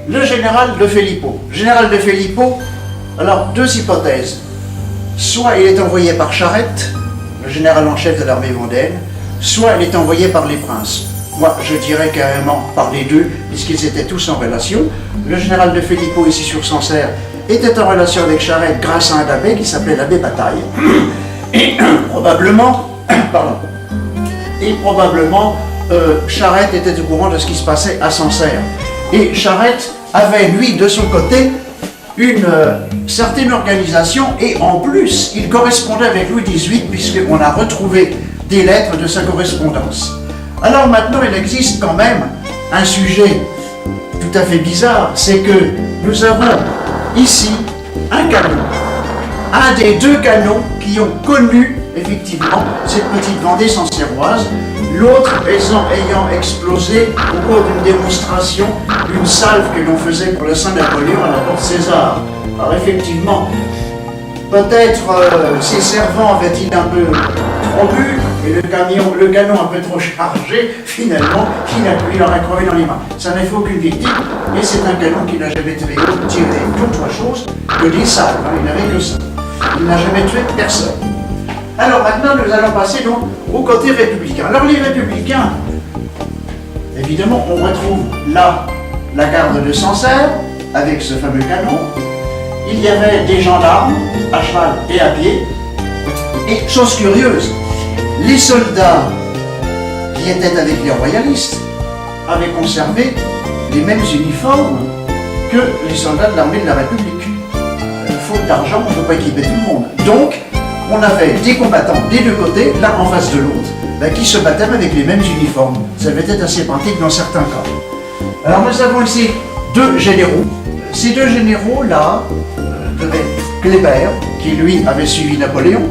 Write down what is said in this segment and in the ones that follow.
le général de Filippo. Général de Filippo, alors deux hypothèses. Soit il est envoyé par Charette, le général en chef de l'armée vendéenne, soit il est envoyé par les princes. Moi, je dirais carrément par les deux, puisqu'ils étaient tous en relation. Le général de Filippo, ici sur Sancerre, était en relation avec Charette grâce à un abbé qui s'appelait l'abbé Bataille. Et probablement, Charette était au courant de ce qui se passait à Sancerre. Et Charette avait, lui, de son côté, une certaine organisation, et en plus, il correspondait avec Louis XVIII, puisqu'on a retrouvé des lettres de sa correspondance. Alors maintenant, il existe quand même un sujet tout à fait bizarre, c'est que nous avons ici un canon, un des deux canons qui ont connu effectivement cette petite Vendée sancerroise, l'autre ayant explosé au cours d'une démonstration, une salve que l'on faisait pour le Saint-Napoléon à la porte César. Alors effectivement, peut-être ces servants avaient-ils un peu trop bu, et le canon un peu trop chargé, finalement, il leur a crevé dans les mains. Ça n'a fait aucune victime, et c'est un canon qui n'a jamais tiré d'autre chose que des salves, il n'avait que ça. Il n'a jamais tué personne. Alors maintenant, nous allons passer donc au côté républicain. Alors les républicains, évidemment, on retrouve là la garde de Sancerre, avec ce fameux canon. Il y avait des gendarmes, à cheval et à pied. Et chose curieuse, les soldats qui étaient avec les royalistes avaient conservé les mêmes uniformes que les soldats de l'armée de la République. Faute d'argent, on ne peut pas équiper tout le monde. Donc, on avait des combattants des deux côtés, l'un en face de l'autre, qui se battaient avec les mêmes uniformes. Ça avait été assez pratique dans certains cas. Alors nous avons ici deux généraux. Ces deux généraux-là devaient Kléber, qui lui avait suivi Napoléon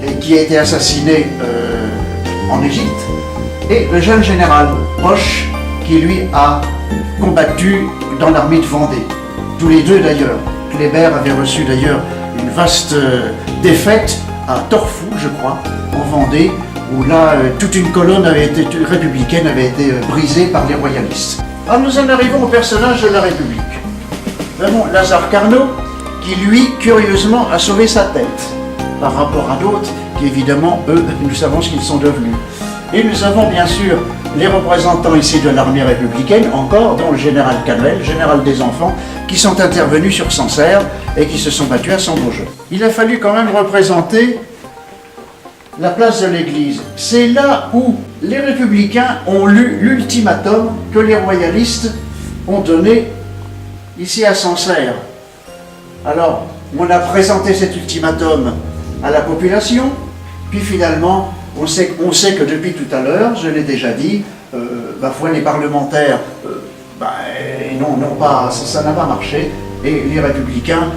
et qui a été assassiné en Égypte, et le jeune général Hoche, qui lui a combattu dans l'armée de Vendée. Tous les deux d'ailleurs. Kléber avait reçu d'ailleurs une vaste défaite à Torfou, je crois, en Vendée, où là, toute une colonne républicaine avait été brisée par les royalistes. Alors nous en arrivons au personnage de la République. Nous avons Lazare Carnot, qui lui, curieusement, a sauvé sa tête, par rapport à d'autres, qui évidemment, eux, nous savons ce qu'ils sont devenus. Et nous avons bien sûr les représentants ici de l'armée républicaine, encore, dont le général Canuel, général des enfants, qui sont intervenus sur Sancerre et qui se sont battus à Saint-Beaujeu. Il a fallu quand même représenter la place de l'église. C'est là où les républicains ont lu l'ultimatum que les royalistes ont donné ici à Sancerre. Alors, on a présenté cet ultimatum à la population, puis finalement, on sait que depuis tout à l'heure, je l'ai déjà dit, les parlementaires, ça n'a pas marché, et les républicains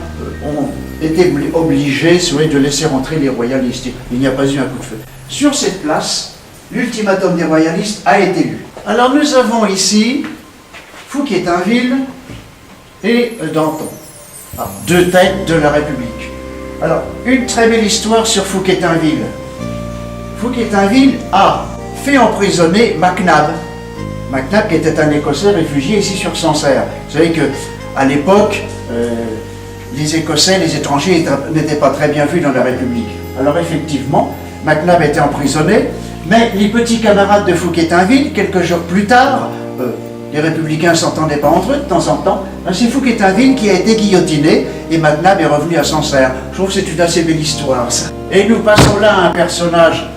ont été obligés de laisser rentrer les royalistes. Il n'y a pas eu un coup de feu. Sur cette place, l'ultimatum des royalistes a été lu. Alors nous avons ici Fouquier-Tinville et Danton, deux têtes de la République. Alors, une très belle histoire sur Fouquier-Tinville. Fouquier-Tinville a fait emprisonner MacNab. MacNab qui était un Écossais réfugié ici sur Sancerre. Vous savez qu'à l'époque, les Écossais, les étrangers n'étaient pas très bien vus dans la République. Alors effectivement, MacNab était emprisonné, mais les petits camarades de Fouquier-Tinville, quelques jours plus tard, les républicains ne s'entendaient pas entre eux de temps en temps, c'est Fouquier-Tinville qui a été guillotiné et MacNab est revenu à Sancerre. Je trouve que c'est une assez belle histoire, ça. Et nous passons là à un personnage,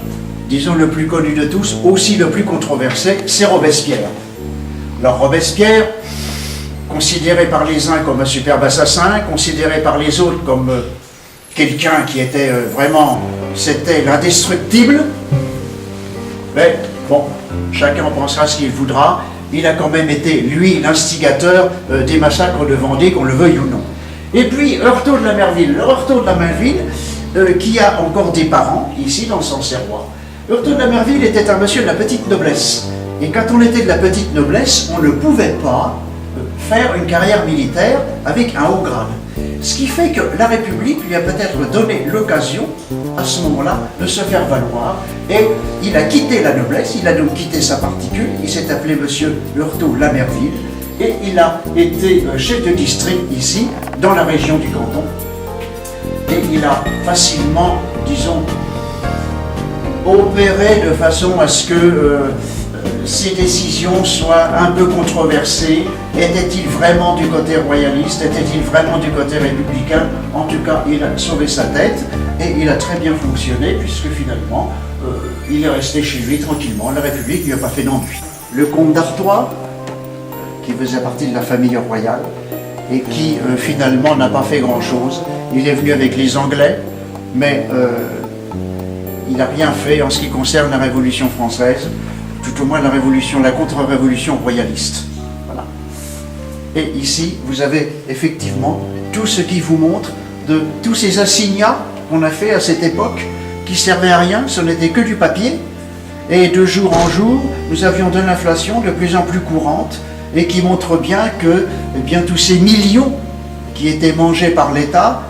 disons le plus connu de tous, aussi le plus controversé, c'est Robespierre. Alors Robespierre, considéré par les uns comme un superbe assassin, considéré par les autres comme quelqu'un qui était c'était l'indestructible, mais bon, chacun en pensera ce qu'il voudra. Il a quand même été, lui, l'instigateur des massacres de Vendée, qu'on le veuille ou non. Et puis, Heurtaud de la Merville. Le Heurtaud de la Merville, qui a encore des parents, ici, dans le Sancerrois. Heurtaud de la Merville était un monsieur de la petite noblesse. Et quand on était de la petite noblesse, on ne pouvait pas faire une carrière militaire avec un haut grade. Ce qui fait que la République lui a peut-être donné l'occasion, à ce moment-là, de se faire valoir. Et il a quitté la noblesse, il a donc quitté sa particule, il s'est appelé monsieur Heurtaud de la Merville. et il a été chef de district ici, dans la région du canton. Et il a facilement, disons, opéré de façon à ce que ses décisions soient un peu controversées. Était-il vraiment du côté royaliste? Était-il vraiment du côté républicain? En tout cas, il a sauvé sa tête et il a très bien fonctionné puisque finalement, il est resté chez lui tranquillement. La République ne lui a pas fait d'ennui. Le comte d'Artois, qui faisait partie de la famille royale et qui finalement n'a pas fait grand-chose. Il est venu avec les Anglais, mais il n'a rien fait en ce qui concerne la Révolution française, tout au moins la contre-révolution royaliste. Voilà. Et ici, vous avez effectivement tout ce qui vous montre de tous ces assignats qu'on a fait à cette époque, qui servaient à rien, ce n'était que du papier, et de jour en jour, nous avions de l'inflation de plus en plus courante, et qui montre bien que tous ces millions qui étaient mangés par l'État,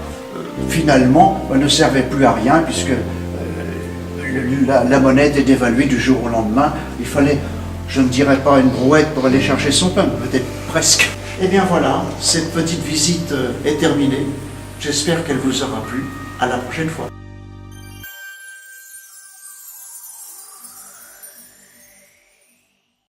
finalement, ne servaient plus à rien, puisque la monnaie était dévaluée du jour au lendemain. Il fallait, je ne dirais pas une brouette pour aller chercher son pain, peut-être presque. Et bien voilà, cette petite visite est terminée. J'espère qu'elle vous aura plu. À la prochaine fois.